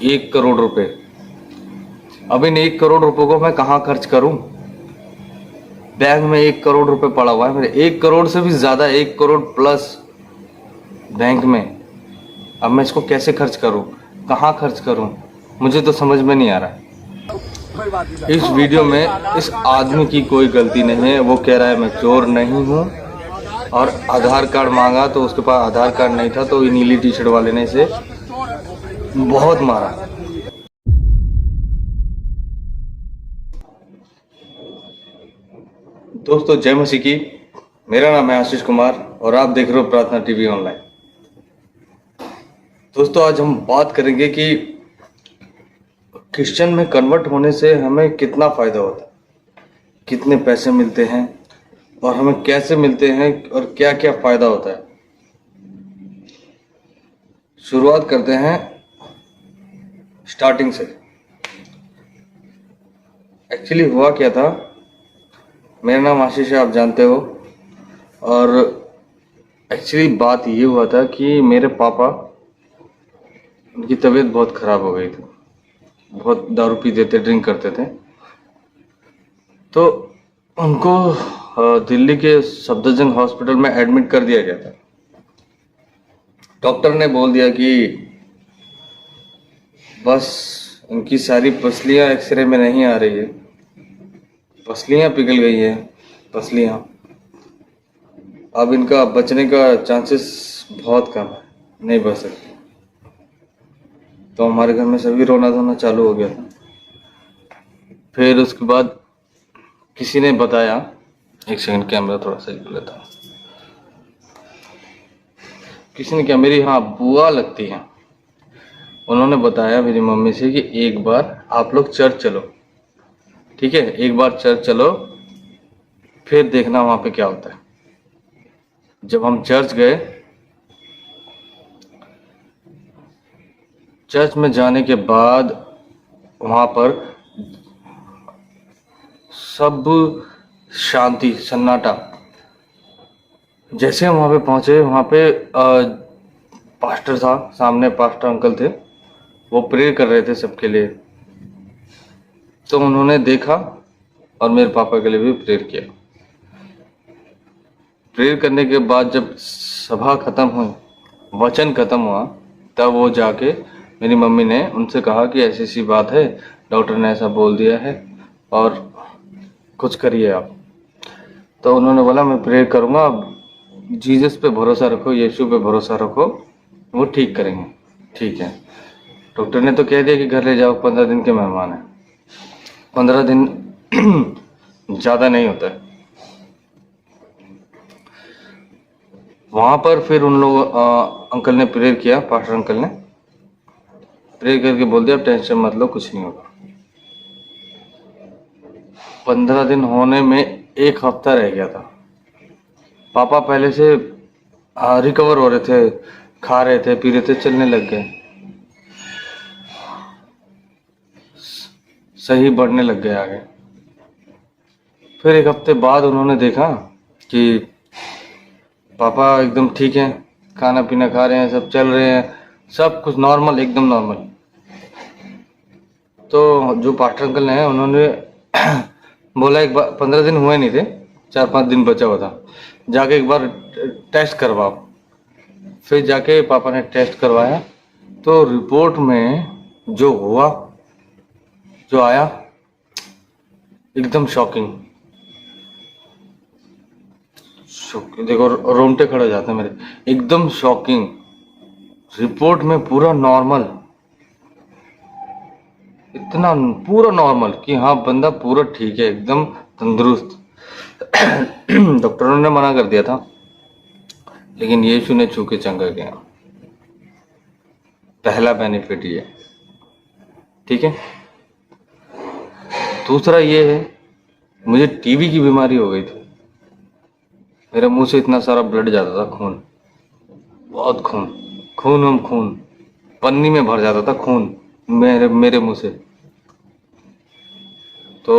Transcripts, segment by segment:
1 करोड़ रुपए। अब इन 1 करोड़ रुपए को मैं कहाँ खर्च करूं? बैंक में 1 करोड़ रुपए पड़ा हुआ है मेरे, 1 करोड़ से भी ज्यादा, 1 करोड़ प्लस बैंक में। अब मैं इसको कैसे खर्च करूं, कहाँ खर्च करूं, मुझे तो समझ में नहीं आ रहा है। इस वीडियो में इस आदमी की कोई गलती नहीं है। वो कह रहा है मैं चोर नहीं हूं, और आधार कार्ड मांगा तो उसके पास आधार कार्ड नहीं था, तो नीली टी शर्ट वाले ने इसे बहुत मारा। दोस्तों जय मसीह की। मेरा नाम है आशीष कुमार और आप देख रहे हो प्रार्थना टीवी ऑनलाइन। दोस्तों आज हम बात करेंगे कि क्रिश्चियन में कन्वर्ट होने से हमें कितना फायदा होता है, कितने पैसे मिलते हैं और हमें कैसे मिलते हैं और क्या क्या फायदा होता है। शुरुआत करते हैं स्टार्टिंग से। एक्चुअली हुआ क्या था, मेरा नाम आशीष है, आप जानते हो। और एक्चुअली बात ये हुआ था कि मेरे पापा, उनकी तबीयत बहुत ख़राब हो गई थी, बहुत दारू पीते थे, ड्रिंक करते थे। तो उनको दिल्ली के सफदरजंग हॉस्पिटल में एडमिट कर दिया गया था। डॉक्टर ने बोल दिया कि बस इनकी सारी पसलियां एक्सरे में नहीं आ रही है, पसलियां पिघल गई हैं, पसलियां, अब इनका बचने का चांसेस बहुत कम है, नहीं बच सकती। तो हमारे घर में सभी रोना धोना चालू हो गया था। फिर उसके बाद किसी ने बताया, एक सेकंड कैमरा थोड़ा सा कर लेता हूँ। किसी ने क्या, मेरी हाँ बुआ लगती है, उन्होंने बताया मेरी मम्मी से कि एक बार आप लोग चर्च चलो, ठीक है, एक बार चर्च चलो, फिर देखना वहां पे क्या होता है। जब हम चर्च गए, चर्च में जाने के बाद वहां पर सब शांति, सन्नाटा। जैसे हम वहां पे पहुंचे, वहां पे पास्टर था सामने, पास्टर अंकल थे, वो प्रेयर कर रहे थे सबके लिए। तो उन्होंने देखा और मेरे पापा के लिए भी प्रेयर किया। प्रेयर करने के बाद जब सभा खत्म हुई, वचन खत्म हुआ, तब वो जाके मेरी मम्मी ने उनसे कहा कि ऐसी ऐसी बात है, डॉक्टर ने ऐसा बोल दिया है और कुछ करिए आप। तो उन्होंने बोला मैं प्रेयर करूँगा, अब जीसस पे भरोसा रखो, यीशु पे भरोसा रखो, वो ठीक करेंगे। ठीक है, डॉक्टर ने तो कह दिया कि घर ले जाओ, 15 दिन के मेहमान हैं। 15 दिन ज़्यादा नहीं होता है। वहाँ पर फिर उन लोग अंकल ने प्रेयर किया, पास्टर अंकल ने प्रेयर करके बोल दिया अब टेंशन मत लो, कुछ नहीं होगा। 15 दिन होने में 1 हफ्ता रह गया था। पापा पहले से रिकवर हो रहे थे, खा रहे थे, पी रहे थे, चलने लग गए, सही बढ़ने लग गए आगे। फिर 1 हफ्ते बाद उन्होंने देखा कि पापा एकदम ठीक हैं, खाना पीना खा रहे हैं, सब चल रहे हैं, सब कुछ नॉर्मल, एकदम नॉर्मल। तो जो पास्टर अंकल हैं उन्होंने बोला एक बार, 15 दिन हुए नहीं थे, 4-5 दिन बचा हुआ था, जाके एक बार टेस्ट करवाओ। फिर जाके पापा ने टेस्ट करवाया, तो रिपोर्ट में जो हुआ, जो आया, एकदम शॉकिंग। देखो रोंगटे खड़े हो जाते हैं मेरे, एकदम शॉकिंग। रिपोर्ट में पूरा नॉर्मल, इतना पूरा नॉर्मल कि हाँ बंदा पूरा ठीक है, एकदम तंदुरुस्त। डॉक्टरों ने मना कर दिया था, लेकिन यीशु ने छू के चंगा किया। पहला बेनिफिट ये, ठीक है। दूसरा ये है, मुझे टीबी की बीमारी हो गई थी। मेरे मुंह से इतना सारा ब्लड जाता था, खून, बहुत खून, खून पन्नी में भर जाता था खून मेरे मुंह से। तो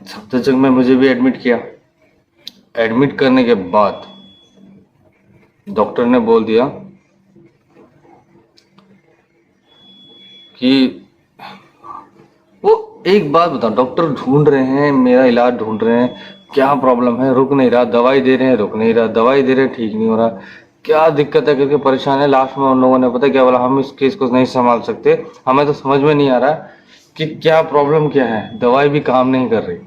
सफदरजंग में मुझे भी एडमिट किया। एडमिट करने के बाद डॉक्टर ने बोल दिया कि वो एक बात बताओ, डॉक्टर ढूंढ रहे हैं, मेरा इलाज ढूंढ रहे हैं, क्या प्रॉब्लम है, रुक नहीं रहा, दवाई दे रहे हैं, रुक नहीं रहा, दवाई दे रहे हैं, ठीक नहीं हो रहा, क्या दिक्कत है करके परेशान है। लास्ट में उन लोगों ने पता क्या बोला, हम इस केस को नहीं संभाल सकते, हमें तो समझ में नहीं आ रहा कि क्या प्रॉब्लम क्या है, दवाई भी काम नहीं कर रही।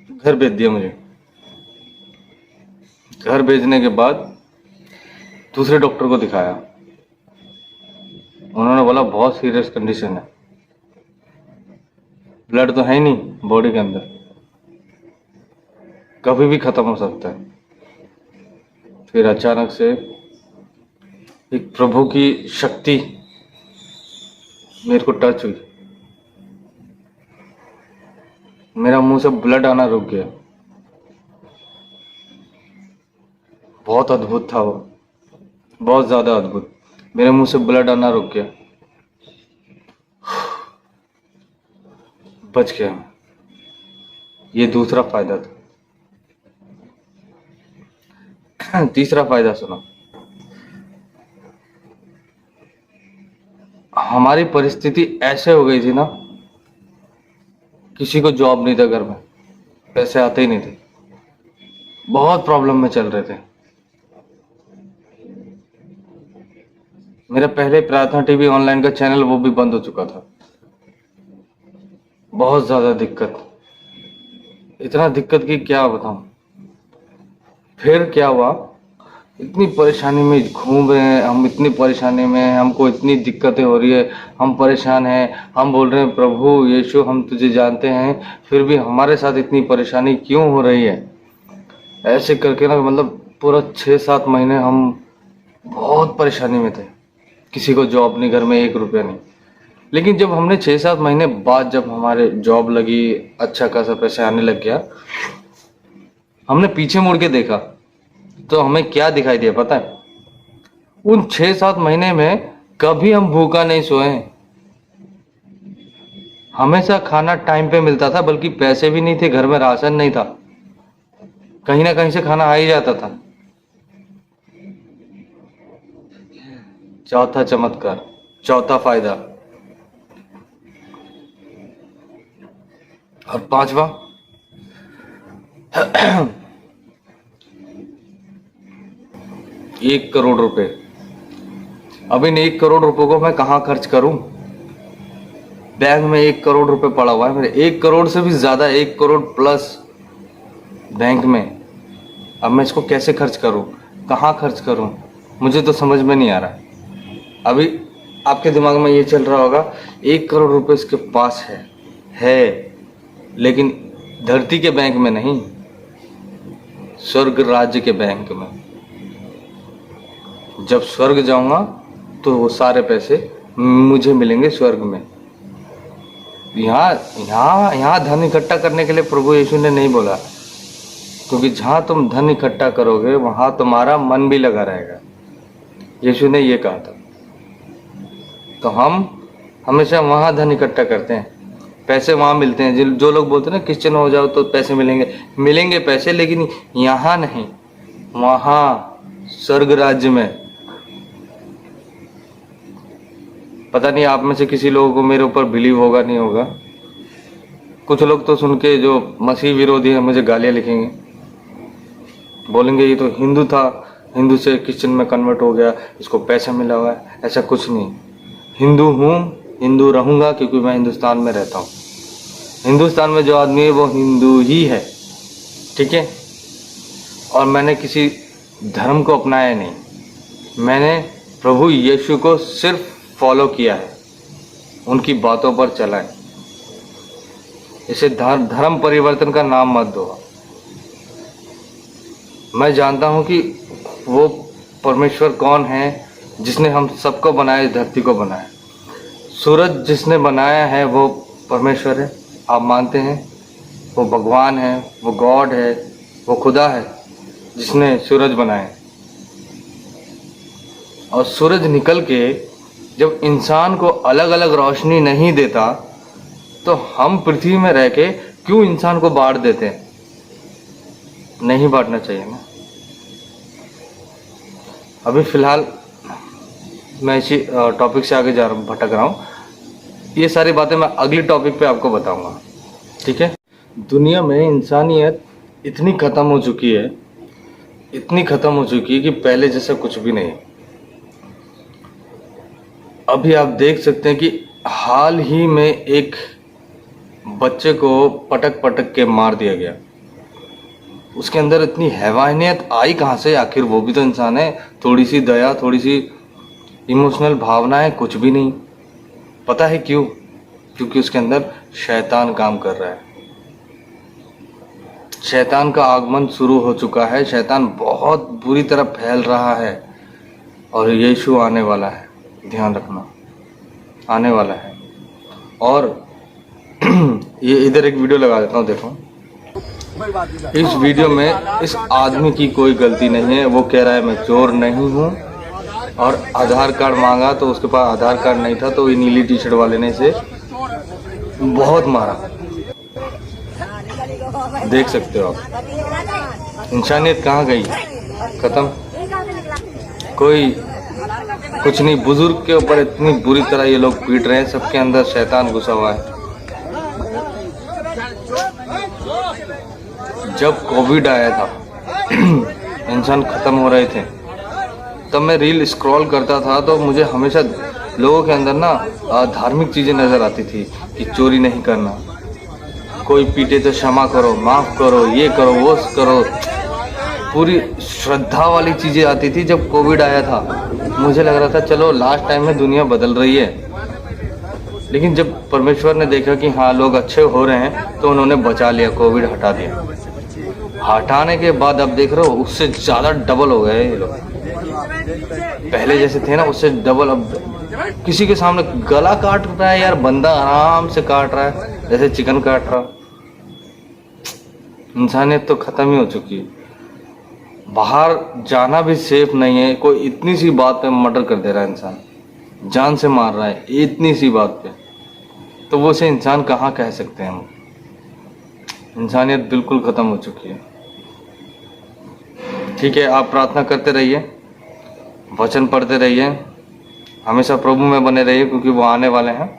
घर भेज दिया मुझे। घर भेजने के बाद दूसरे डॉक्टर को दिखाया, उन्होंने बोला बहुत सीरियस कंडीशन है, ब्लड तो है ही नहीं बॉडी के अंदर, कभी भी खत्म हो सकता है। फिर अचानक से एक प्रभु की शक्ति मेरे को टच हुई, मेरा मुंह से ब्लड आना रुक गया। बहुत अद्भुत था वो, बहुत ज्यादा अद्भुत। मेरे मुंह से ब्लड आना रुक गया, बच गया मैं। ये दूसरा फायदा था। तीसरा फायदा सुनो, हमारी परिस्थिति ऐसे हो गई थी ना, किसी को जॉब नहीं था घर में, पैसे आते ही नहीं थे, बहुत प्रॉब्लम में चल रहे थे। मेरा पहले प्रार्थना टीवी ऑनलाइन का चैनल वो भी बंद हो चुका था, बहुत ज्यादा दिक्कत, इतना दिक्कत की क्या बताऊं। फिर क्या हुआ, इतनी परेशानी में घूम रहे हैं हम, इतनी परेशानी में, हमको इतनी दिक्कतें हो रही है, हम परेशान हैं, हम बोल रहे हैं प्रभु यीशु हम तुझे जानते हैं, फिर भी हमारे साथ इतनी परेशानी क्यों हो रही है। ऐसे करके ना मतलब पूरा 6-7 महीने हम बहुत परेशानी में थे, किसी को जॉब नहीं, घर में 1 रुपया नहीं। लेकिन जब हमने 6-7 महीने बाद जब हमारे जॉब लगी, अच्छा खासा पैसे आने लग गया, हमने पीछे मुड़ के देखा तो हमें क्या दिखाई दिया पता है, उन 6-7 महीने में कभी हम भूखा नहीं सोए, हमेशा खाना टाइम पे मिलता था, बल्कि पैसे भी नहीं थे, घर में राशन नहीं था, कहीं ना कहीं से खाना आ ही जाता था। चौथा चमत्कार, चौथा फायदा। और पांचवा, 1 करोड़ रुपए। अब इन 1 करोड़ रुपए को मैं कहाँ खर्च करूं। बैंक में 1 करोड़ रुपए पड़ा हुआ है मेरे, 1 करोड़ से भी ज्यादा, 1 करोड़ प्लस बैंक में। अब मैं इसको कैसे खर्च करूं, कहाँ खर्च करूं, मुझे तो समझ में नहीं आ रहा। अभी आपके दिमाग में ये चल रहा होगा 1 करोड़ रुपए इसके पास है, लेकिन धरती के बैंक में नहीं, स्वर्ग राज्य के बैंक में। जब स्वर्ग जाऊंगा तो वो सारे पैसे मुझे मिलेंगे स्वर्ग में। यहाँ धन इकट्ठा करने के लिए प्रभु यीशु ने नहीं बोला, क्योंकि जहां तुम धन इकट्ठा करोगे वहां तुम्हारा मन भी लगा रहेगा, यीशु ने ये कहा था। तो हम हमेशा वहां धन इकट्ठा करते हैं, पैसे वहां मिलते हैं। जो लोग बोलते हैं ना क्रिश्चियन हो जाओ तो पैसे मिलेंगे पैसे, लेकिन यहाँ नहीं, वहां स्वर्ग राज्य में। पता नहीं आप में से किसी लोगों को मेरे ऊपर बिलीव होगा नहीं होगा, कुछ लोग तो सुन के जो मसीह विरोधी है मुझे गालियां लिखेंगे, बोलेंगे ये तो हिंदू था, हिंदू से क्रिश्चियन में कन्वर्ट हो गया, इसको पैसा मिला हुआ है। ऐसा कुछ नहीं, हिंदू हूँ, हिंदू रहूंगा, क्योंकि मैं हिंदुस्तान में रहता हूँ। हिंदुस्तान में जो आदमी है वो हिंदू ही है, ठीक है। और मैंने किसी धर्म को अपनाया नहीं, मैंने प्रभु यीशु को सिर्फ फॉलो किया है, उनकी बातों पर चला है। इसे धर्म परिवर्तन का नाम मत दो। मैं जानता हूं कि वो परमेश्वर कौन है जिसने हम सबको बनाया, इस धरती को बनाया। सूरज जिसने बनाया है वो परमेश्वर है, आप मानते हैं? वो भगवान है, वो गॉड है, वो खुदा है जिसने सूरज बनाया। और सूरज निकल के जब इंसान को अलग अलग रोशनी नहीं देता तो हम पृथ्वी में रह के क्यों इंसान को बांट देते हैं? नहीं बांटना चाहिए ना। अभी फिलहाल मैं इसी टॉपिक से आगे जा रहा हूँ, भटक रहा हूँ। ये सारी बातें मैं अगली टॉपिक पे आपको बताऊंगा, ठीक है। दुनिया में इंसानियत इतनी ख़त्म हो चुकी है, इतनी ख़त्म हो चुकी है कि पहले जैसा कुछ भी नहीं। अभी आप देख सकते हैं कि हाल ही में एक बच्चे को पटक पटक के मार दिया गया। उसके अंदर इतनी हैवानियत आई कहाँ से? आखिर वो भी तो इंसान है। थोड़ी सी दया, थोड़ी सी इमोशनल भावनाएं, कुछ भी नहीं। पता है क्यों? क्योंकि उसके अंदर शैतान काम कर रहा है। शैतान का आगमन शुरू हो चुका है। शैतान बहुत बुरी तरह फैल रहा है और यीशु आने वाला है। ध्यान रखना, आने वाला है। और ये इधर एक वीडियो लगा देता हूँ, देखो। इस वीडियो में इस आदमी की कोई गलती नहीं है। वो कह रहा है मैं चोर नहीं हूँ, और आधार कार्ड मांगा तो उसके पास आधार कार्ड नहीं था, तो ये नीली टी शर्ट वाले ने इसे बहुत मारा। देख सकते हो आप, इंसानियत कहाँ गई? खत्म। कोई कुछ नहीं। बुजुर्ग के ऊपर इतनी बुरी तरह ये लोग पीट रहे हैं। सबके अंदर शैतान घुसा हुआ है। जब कोविड आया था, इंसान खत्म हो रहे थे, तब मैं रील स्क्रॉल करता था तो मुझे हमेशा लोगों के अंदर ना धार्मिक चीज़ें नज़र आती थी कि चोरी नहीं करना, कोई पीटे तो क्षमा करो, माफ़ करो, ये करो, वो करो। पूरी श्रद्धा वाली चीज़ें आती थी। जब कोविड आया था मुझे लग रहा था चलो लास्ट टाइम में दुनिया बदल रही है। लेकिन जब परमेश्वर ने देखा कि हाँ लोग अच्छे हो रहे हैं, तो उन्होंने बचा लिया, कोविड हटा दिया। हटाने के बाद अब देख रहे हो उससे ज़्यादा डबल हो गए ये लोग। पहले जैसे थे ना उससे डबल। अब किसी के सामने गला काट रहा है यार, बंदा आराम से काट रहा है जैसे चिकन काट रहा। इंसानियत तो ख़त्म ही हो चुकी है। बाहर जाना भी सेफ नहीं है। कोई इतनी सी बात पे मर्डर कर दे रहा है, इंसान जान से मार रहा है इतनी सी बात पे, तो वो से इंसान कहाँ कह सकते हैं हम? इंसानियत बिल्कुल ख़त्म हो चुकी है। ठीक है, आप प्रार्थना करते रहिए, वचन पढ़ते रहिए, हमेशा प्रभु में बने रहिए, क्योंकि वो आने वाले हैं।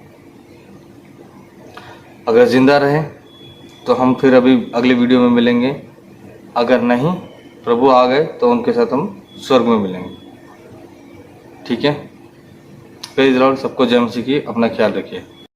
अगर जिंदा रहे तो हम फिर अभी अगले वीडियो में मिलेंगे। अगर नहीं, प्रभु आ गए तो उनके साथ हम स्वर्ग में मिलेंगे। ठीक है, प्रेज़ द लॉर्ड। सबको जय मसीह की। अपना ख्याल रखिए।